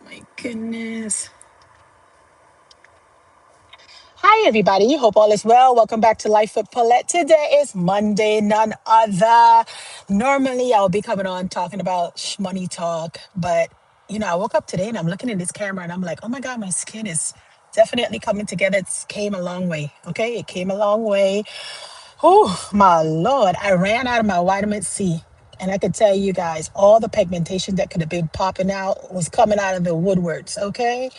My goodness. Hi, everybody. Hope all is well. Welcome back to Life with Paulette. Today is Monday, none other. Normally, I'll be coming on talking about money talk, but I woke up today and I'm looking in this camera and I'm like, oh my God, my skin is definitely coming together. It's came a long way. Okay, it came a long way. Oh, my Lord. I ran out of my vitamin C. And I could tell you guys, all the pigmentation that could have been popping out was coming out of the woodworks, okay?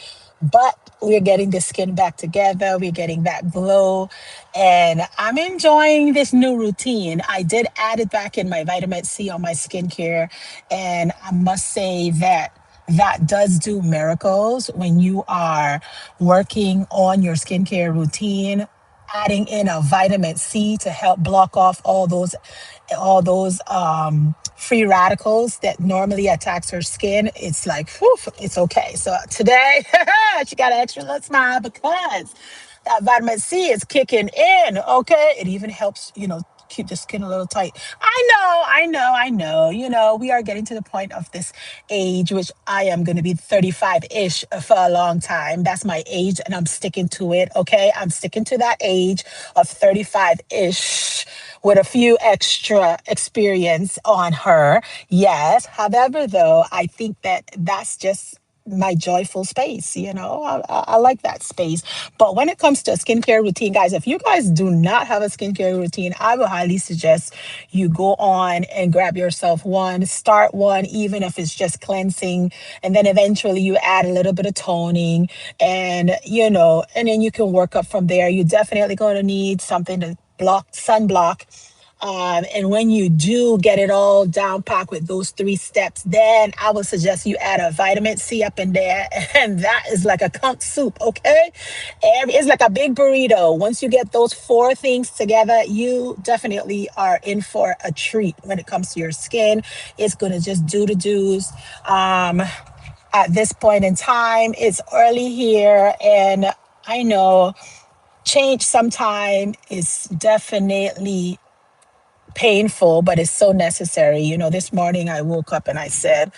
But we're getting the skin back together. We're getting that glow. And I'm enjoying this new routine. I did add it back in my vitamin C on my skincare. And I must say that that does do miracles when you are working on your skincare routine, adding in a vitamin C to help block off all those free radicals that normally attacks her skin. It's like, whew, it's okay. So today, she got an extra little smile because that vitamin C is kicking in. Okay, it even helps, keep the skin a little tight. I know. We are getting to the point of this age, which I am going to be 35-ish for a long time. That's my age, and I'm sticking to it. Okay, I'm sticking to that age of 35-ish with a few extra experience on her. Yes. However, though, I think that that's just my joyful space. I like that space. But when it comes to a skincare routine, guys, if you guys do not have a skincare routine, I will highly suggest you go on and grab yourself one, start one, even if it's just cleansing, and then eventually you add a little bit of toning, and then you can work up from there. You're definitely going to need something to block sunblock, and when you do get it all down packed with those three steps, then I would suggest you add a vitamin C up in there. And that is like a conch soup, okay? It's like a big burrito. Once you get those four things together, you definitely are in for a treat when it comes to your skin. It's going to just do the do's. At this point in time, it's early here, and I know change sometime is definitely painful, but it's so necessary. This morning I woke up and I said,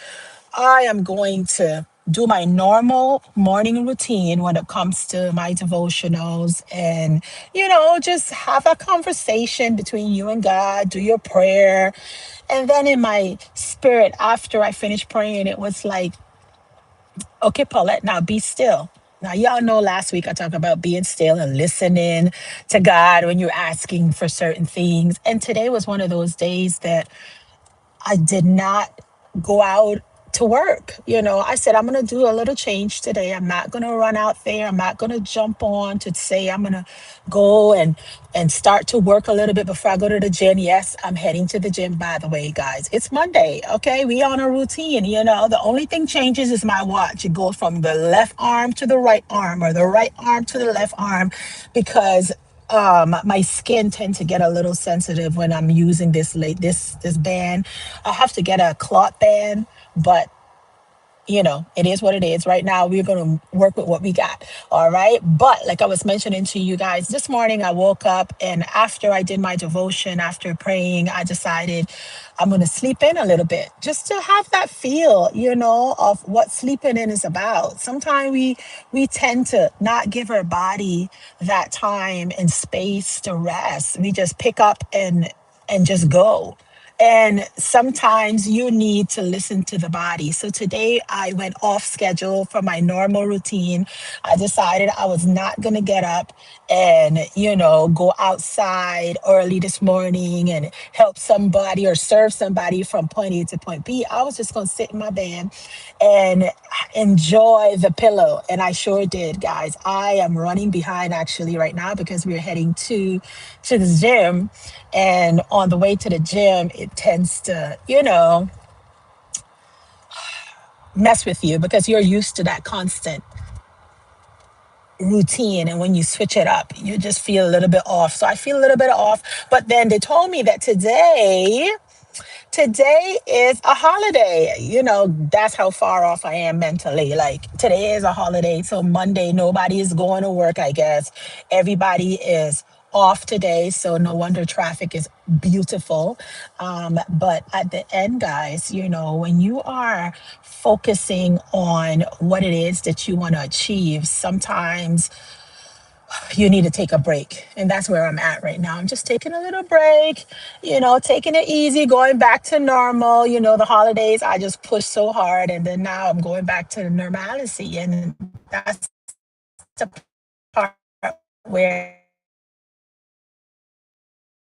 I am going to do my normal morning routine when it comes to my devotionals and, just have a conversation between you and God, do your prayer. And then in my spirit, after I finished praying, it was like, okay, Paulette, now be still. Now, y'all know last week I talked about being still and listening to God when you're asking for certain things. And today was one of those days that I did not go out to work. I said, I'm going to do a little change today. I'm not going to run out there. I'm not going to jump on to say I'm going to go and start to work a little bit before I go to the gym. Yes, I'm heading to the gym, by the way, guys. It's Monday. Okay. We on a routine. The only thing changes is my watch. It goes from the left arm to the right arm or the right arm to the left arm because my skin tends to get a little sensitive when I'm using this band. I have to get a cloth band, but it is what it is. Right now, we're going to work with what we got. All right. But like I was mentioning to you guys, this morning I woke up and after I did my devotion, after praying, I decided I'm going to sleep in a little bit just to have that feel, of what sleeping in is about. Sometimes we tend to not give our body that time and space to rest. We just pick up and just go. And sometimes you need to listen to the body. So today I went off schedule for my normal routine. I decided I was not going to get up and, go outside early this morning and help somebody or serve somebody from point A to point B. I was just going to sit in my bed and enjoy the pillow. And I sure did, guys. I am running behind actually right now because we're heading to the gym. And on the way to the gym, it tends to, mess with you because you're used to that constant routine. And when you switch it up, you just feel a little bit off. So I feel a little bit off. But then they told me that today is a holiday. That's how far off I am mentally. Like today is a holiday. So Monday, nobody is going to work, I guess. Everybody is off today, so no wonder traffic is beautiful. But at the end, guys, when you are focusing on what it is that you want to achieve, sometimes you need to take a break. And that's where I'm at right now. I'm just taking a little break, taking it easy, going back to normal. The holidays, I just pushed so hard. And then now I'm going back to normalcy. And that's the part where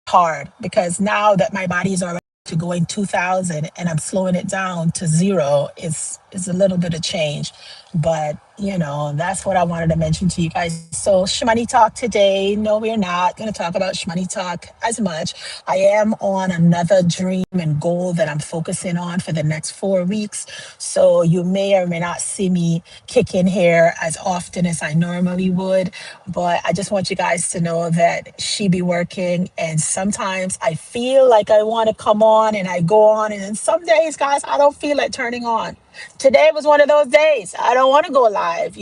hard, because now that my body is already to going 2000 and I'm slowing it down to zero, is a little bit of change. But that's what I wanted to mention to you guys. So Shmoney Talk today. No, we're not going to talk about Shmoney Talk as much. I am on another dream and goal that I'm focusing on for the next 4 weeks. So you may or may not see me kick in here as often as I normally would. But I just want you guys to know that she be working, and sometimes I feel like I want to come on and I go on, and then some days, guys, I don't feel like turning on. Today was one of those days. I don't want to go live.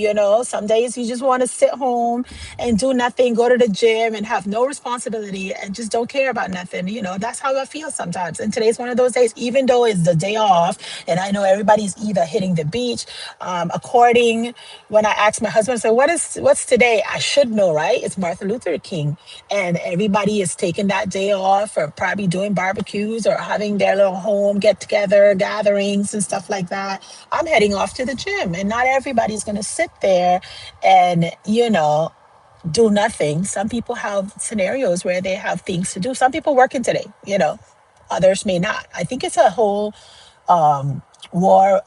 Some days you just want to sit home and do nothing, go to the gym and have no responsibility and just don't care about nothing. That's how I feel sometimes. And today's one of those days, even though it's the day off, and I know everybody's either hitting the beach. According when I asked my husband, so what's today? I should know, right? It's Martin Luther King, and everybody is taking that day off, or probably doing barbecues or having their little home get together gatherings and stuff like that. I'm heading off to the gym, and not everybody's going to sit there and do nothing. Some people have scenarios where they have things to do. Some people working today, others may not. I think it's a whole war.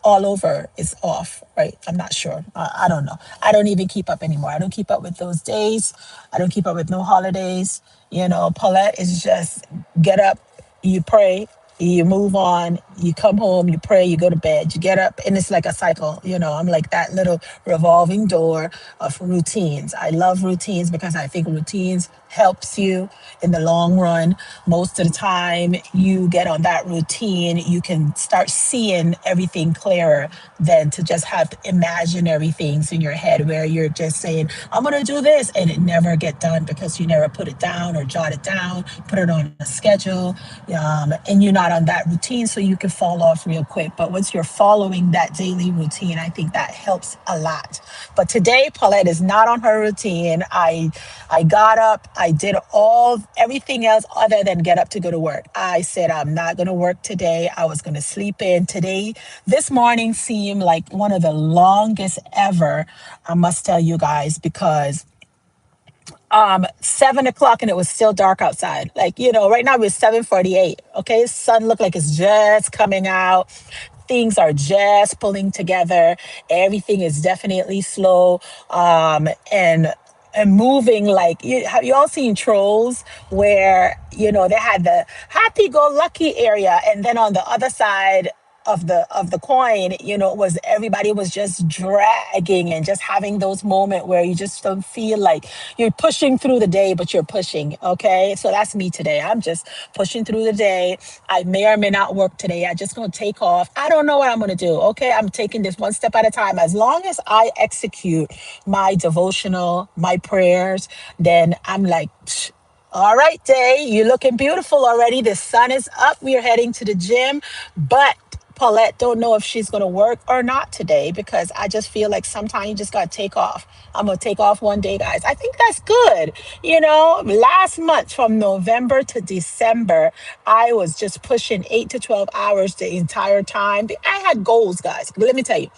All over is off, right? I'm not sure. I don't know. I don't even keep up anymore. I don't keep up with those days. I don't keep up with no holidays. Paulette is just get up, you pray, you move on, you come home, you pray, you go to bed, you get up, and it's like a cycle. I'm like that little revolving door of routines. I love routines because I think routines helps you in the long run. Most of the time you get on that routine, you can start seeing everything clearer than to just have imaginary things in your head where you're just saying, I'm going to do this, and it never get done because you never put it down or jot it down, put it on a schedule, and you're not on that routine, so you can fall off real quick. But once you're following that daily routine, I think that helps a lot. But today, Paulette is not on her routine. I got up, I did everything else other than get up to go to work. I said I'm not going to work today. I was going to sleep in today. This morning seemed like one of the longest ever, I must tell you guys, because 7 o'clock and it was still dark outside. Like, right now it's 7:48. Okay. Sun looked like it's just coming out. Things are just pulling together. Everything is definitely slow. And moving, like, have you all seen Trolls, where they had the happy-go-lucky area, and then on the other side of the coin, it was everybody was just dragging and just having those moments where you just don't feel like you're pushing through the day, but you're pushing. Okay. So that's me today. I'm just pushing through the day. I may or may not work today. I just gonna take off. I don't know what I'm gonna do. Okay. I'm taking this one step at a time. As long as I execute my devotional, my prayers, then I'm like, all right, Day, you're looking beautiful already. The sun is up. We are heading to the gym, but Paulette don't know if she's going to work or not today, because I just feel like sometimes you just got to take off. I'm going to take off one day, guys. I think that's good. Last month from November to December, I was just pushing 8 to 12 hours the entire time. I had goals, guys. But let me tell you,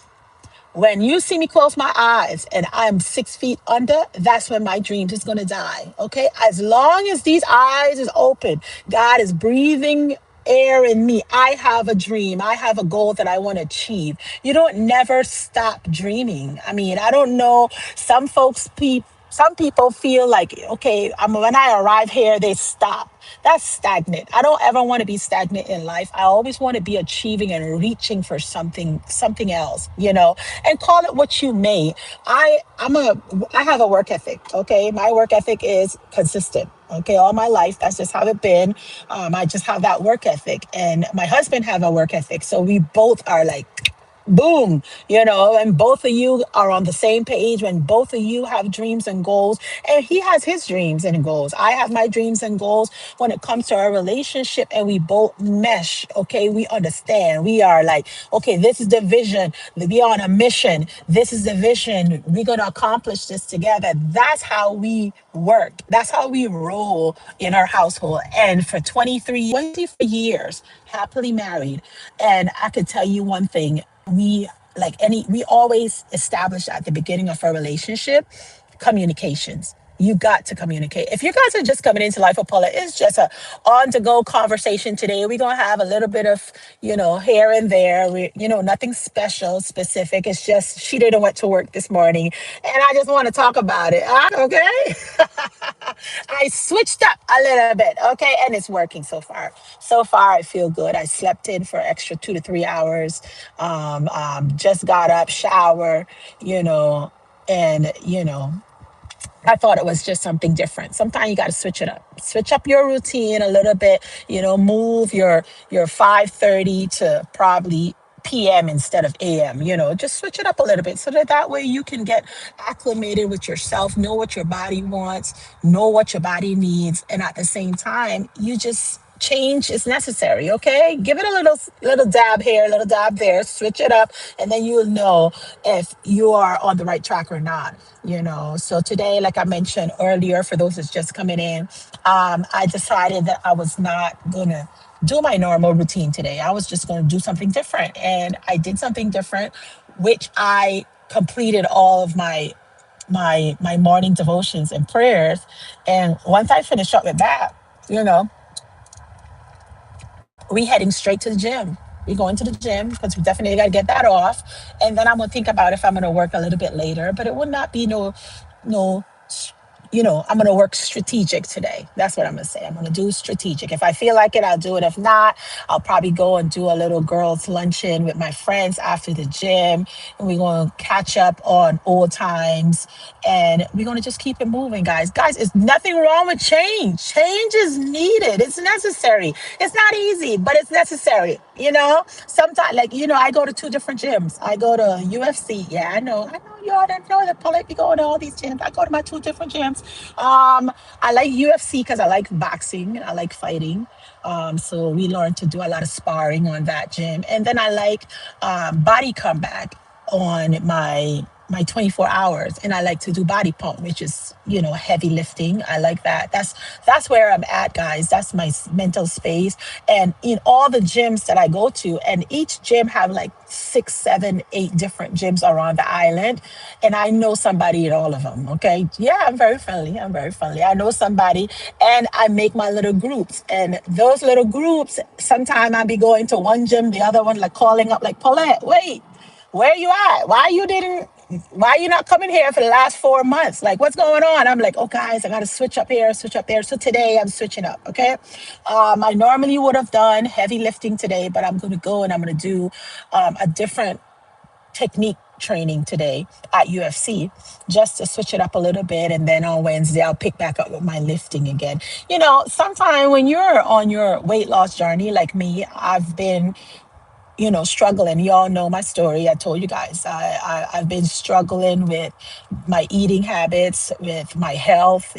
when you see me close my eyes and I'm 6 feet under, that's when my dreams is gonna die. Okay? As long as these eyes is open, God is breathing air in me. I have a dream. I have a goal that I want to achieve. You don't never stop dreaming. I mean, I don't know. Some people feel like, okay, when I arrive here, they stop. That's stagnant. I don't ever want to be stagnant in life. I always want to be achieving and reaching for something else, and call it what you may. I have a work ethic. Okay. My work ethic is consistent. Okay. All my life. That's just how it been. I just have that work ethic, and my husband have a work ethic. So we both are like boom, and both of you are on the same page, when both of you have dreams and goals, and he has his dreams and goals, I have my dreams and goals, when it comes to our relationship, and we both mesh. Okay, we understand, we are like, okay, this is the vision, we are on a mission, this is the vision, we're going to accomplish this together. That's how we work, that's how we roll in our household. And for 24 years happily married. And I could tell you one thing, we always establish at the beginning of our relationship communications. You got to communicate. If you guys are just coming into Life of Paula, it's just a on to go conversation today. We're gonna have a little bit of, here and there. Nothing special, specific. It's just she didn't went to work this morning, and I just want to talk about it. Okay. I switched up a little bit, okay, and it's working so far. So far, I feel good. I slept in for extra 2 to 3 hours. Just got up, shower, you know, and I thought it was just something different. Sometimes you got to switch it up. Switch up your routine a little bit. Move your 5:30 to probably PM instead of AM. Just switch it up a little bit so that way you can get acclimated with yourself, know what your body wants, know what your body needs, and at the same time, you just change is necessary. Okay, give it a little dab here, a little dab there, switch it up, and then you'll know if you are on the right track or not. So today, like I mentioned earlier, for those that's just coming in, I decided that I was not gonna do my normal routine today. I was just going to do something different, and I did something different, which I completed all of my morning devotions and prayers. And once I finished up with that, you know we heading straight to the gym. We going to the gym because we definitely got to get that off, and then I'm gonna think about if I'm gonna work a little bit later. But it would not be no. I'm gonna work strategic today. That's what I'm gonna say. I'm gonna do strategic. If I feel like it, I'll do it. If not, I'll probably go and do a little girls' luncheon with my friends after the gym, and we're gonna catch up on old times, and we're gonna just keep it moving, guys. Guys, it's nothing wrong with change. Change is needed. It's necessary. It's not easy, but it's necessary. Sometimes, like, I go to two different gyms. I go to UFC. Yeah, I know y'all don't know that Paulette be going to all these gyms. I go to my two different gyms. I like UFC because I like boxing. I like fighting. So we learned to do a lot of sparring on that gym. And then I like body combat on my 24 hours, and I like to do body pump, which is heavy lifting. I like that. That's where I'm at, guys. That's my mental space. And in all the gyms that I go to, and each gym have like 6, 7, 8 different gyms around the island, and I know somebody in all of them. Okay, yeah, I'm very friendly. I know somebody, and I make my little groups, and those little groups, sometimes I be going to one gym, the other one, like calling up like, Paulette, wait, where you at? Why you not coming here for the last 4 months? Like, what's going on? I'm like, oh guys, I gotta switch up here, switch up there. So today I'm switching up. Okay. I normally would have done heavy lifting today, but I'm gonna go and I'm gonna do a different technique training today at UFC, just to switch it up a little bit. And then on Wednesday, I'll pick back up with my lifting again. Sometimes when you're on your weight loss journey, like me, I've been struggling. Y'all know my story. I told you guys I've been struggling with my eating habits, with my health.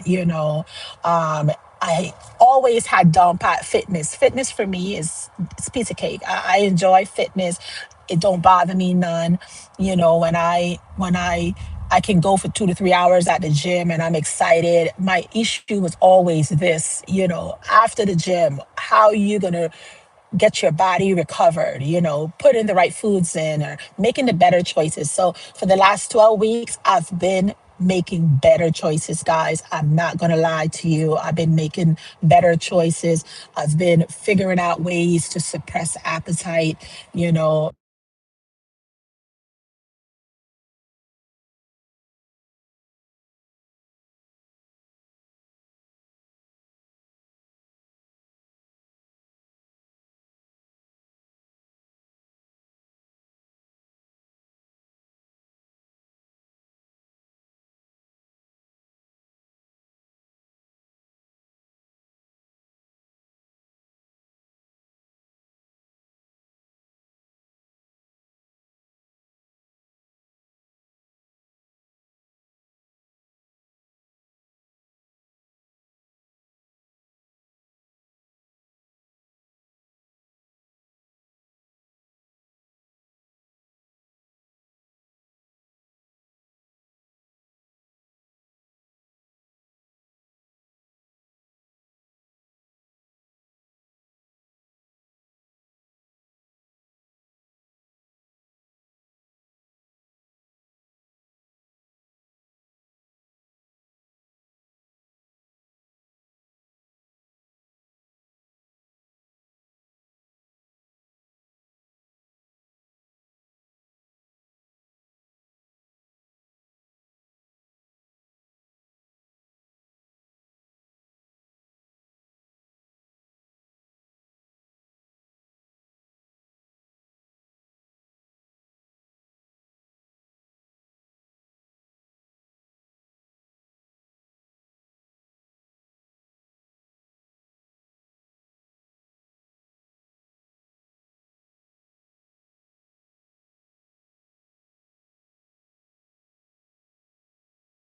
I always had down pat fitness. Fitness for me is it's a piece of cake. I enjoy fitness. It don't bother me none. When I can go for 2 to 3 hours at the gym and I'm excited. My issue was always this, after the gym, how are you gonna get your body recovered, putting the right foods in or making the better choices. So for the last 12 weeks, I've been making better choices, guys. I'm not going to lie to you. I've been making better choices. I've been figuring out ways to suppress appetite, you know,